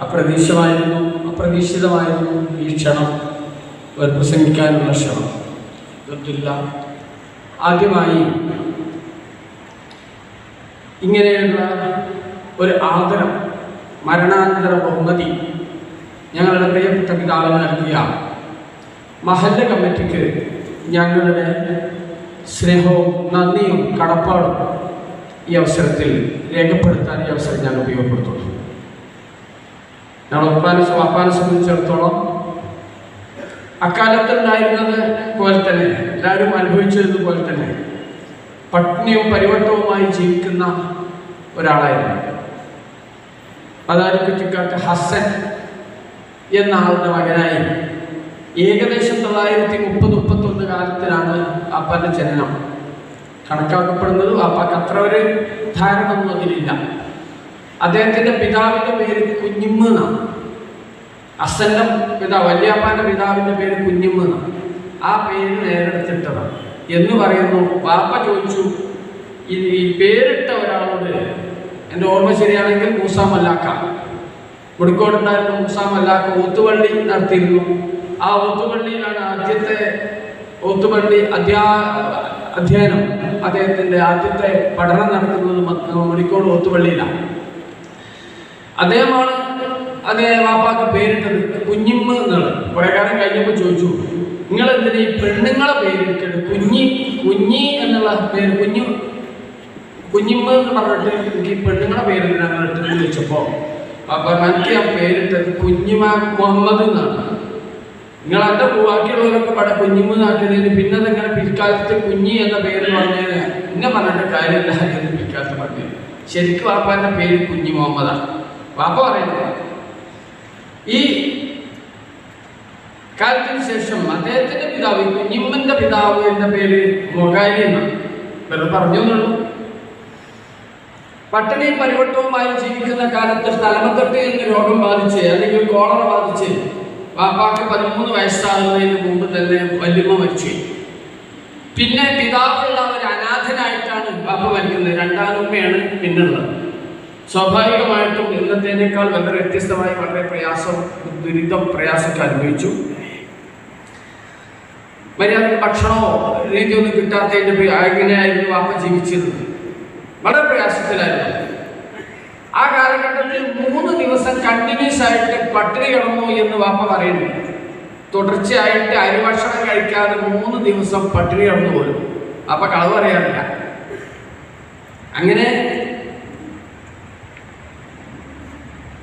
അപ്രതീക്ഷിതമായിരുന്നു ഈ ക്ഷണം, പ്രസംഗിക്കാനുള്ള ക്ഷണം. ആദ്യമായി ഇങ്ങനെയുള്ള ഒരു ആദരം, മരണാനന്തര ബഹുമതി ഞങ്ങളുടെ പ്രിയപ്പെട്ട പിതാവ് നൽകിയ മഹല്ല കമ്മിറ്റിക്ക് ഞങ്ങളുടെ സ്നേഹവും നന്ദിയും കടപ്പാടും ഈ അവസരത്തിൽ രേഖപ്പെടുത്താൻ ഈ അവസരം ഞാൻ ഉപയോഗപ്പെടുത്തുന്നു. ഞങ്ങൾ വാപ്പാനെ സംബന്ധിച്ചിടത്തോളം അക്കാലത്തുണ്ടായിരുന്നത് പോലെ തന്നെ, എല്ലാവരും അനുഭവിച്ചതുപോലെ തന്നെ പട്ടിണിയും പരിവട്ടവുമായി ജീവിക്കുന്ന ഒരാളായിരുന്നു. അതായത് കുറ്റിക്കാട്ട് ഹസൻ എന്ന ആളുടെ മകനായി ഏകദേശം 930-31 കാലത്തിലാണ് വാപ്പാന്റെ ജനനം കണക്കാക്കപ്പെടുന്നത്. വാപ്പാക്ക് അത്ര ഒരു ധാരണ ഒന്നും അതിലില്ല. അദ്ദേഹത്തിന്റെ പിതാവിന്റെ പേര് കുഞ്ഞിമ്മ എന്നാണ്. ഹസന്റെ പിതാവ്, വല്യാപ്പാന്റെ പിതാവിന്റെ പേര് കുഞ്ഞിമ്മ എന്നാണ്. ആ പേര് നേരെടുത്തിട്ടതാണ് എന്ന് പറയുന്നു. വാപ്പ ചോദിച്ചു, ഈ പേരിട്ട ഒരാളോട്, എൻ്റെ ഓർമ്മ ശരിയാണെങ്കിൽ മൂസ മല്ലാക്ക, മുടിക്കോടുണ്ടായിരുന്ന മൂസ മല്ലാക്ക ഓത്തുപള്ളി നടത്തിയിരുന്നു. ആ ഓത്തുപള്ളിയിലാണ് ആദ്യത്തെ ഓത്തുപള്ളി അധ്യയനം, അദ്ദേഹത്തിൻ്റെ ആദ്യത്തെ പഠനം നടത്തുന്നത് മുടിക്കോട് ഓത്തുപള്ളിയിലാണ്. അദ്ദേഹമാണ് അതേ വാപ്പാക്ക് പേരിട്ടത് കുഞ്ഞിമ്മ എന്നുള്ളത്. കുറെ കാലം കഴിഞ്ഞപ്പോൾ ചോദിച്ചു, നിങ്ങൾ എന്തിനാ ഈ പെണ്ണുങ്ങളെ പേരിട്ടത്? കുഞ്ഞി എന്നുള്ള പേര്, കുഞ്ഞിമ്മ എന്ന് പറഞ്ഞിട്ട് എനിക്ക് ഈ പെണ്ണുങ്ങളെ പേര് ഞങ്ങൾ ഇട്ടെന്ന് ചോദിച്ചപ്പോൾ വാപ്പ എനിക്ക് ഞാൻ പേരിട്ടത് കുഞ്ഞിമ മുഹമ്മദ് എന്നാണ്. നിങ്ങൾ എൻ്റെ ബാക്കിയുള്ളവരൊക്കെ പടം കുഞ്ഞിമ്മ നാട്ടിയതിന് പിന്നെ അതെങ്ങനെ പിൽക്കാലത്ത് കുഞ്ഞി എന്ന പേര് പറഞ്ഞത് എന്നെ പറഞ്ഞിട്ട് കാര്യമില്ല എന്ന് പിൽക്കാലത്ത് പറഞ്ഞു. ശരിക്കും വാപ്പാൻ്റെ പേര് കുഞ്ഞി മുഹമ്മദാണ്. വാപ്പ പറയുന്നത് ഈ കാലത്തിന് ശേഷം അദ്ദേഹത്തിന്റെ പിതാവ്, കുഞ്ഞിമ്മന്റെ പിതാവ് എന്ന പേര് മൊഗാലി എന്നാണ്. വെറുതെ പറഞ്ഞു എന്നുള്ളൂ. പട്ടിണിയും പരിവട്ടവുമായി ജീവിക്കുന്ന കാലത്ത് തലമത്തട്ട് എന്ന് രോഗം ബാധിച്ച്, അല്ലെങ്കിൽ കോളറ ബാധിച്ച് വാപ്പാക്ക് 13 വയസ്സാകുന്നതിന് മുമ്പ് തന്നെ വല്യമ്മ മരിച്ചു. പിന്നെ പിതാവുള്ള ഒരു അനാഥനായിട്ടാണ് വാപ്പ മരിക്കുന്നത്. രണ്ടാനുമ്മയാണ് പിന്നുള്ളത്. സ്വാഭാവികമായിട്ടും ഇന്നത്തേനേക്കാൾ വളരെ വ്യത്യസ്തമായി വളരെ പ്രയാസമൊക്കെ അനുഭവിച്ചു. മര്യാദ ഭക്ഷണമോ രീതിയൊന്നും കിട്ടാത്തതിൻ്റെ അങ്ങനെയായിരുന്നു വാപ്പ ജീവിച്ചിരുന്നത്. വളരെ പ്രയാസത്തിലായിരുന്നു. ആ കാലഘട്ടത്തിൽ 3 ദിവസം കണ്ടിന്യൂസ് ആയിട്ട് പട്ടിണി കിടന്നു എന്ന് വാപ്പ പറയുന്നു. തുടർച്ചയായിട്ട് അരിഭക്ഷണം കഴിക്കാതെ 3 ദിവസം പട്ടിണി കിടന്നു പോലും. വാപ്പ കളവ് പറയാറില്ല. അങ്ങനെ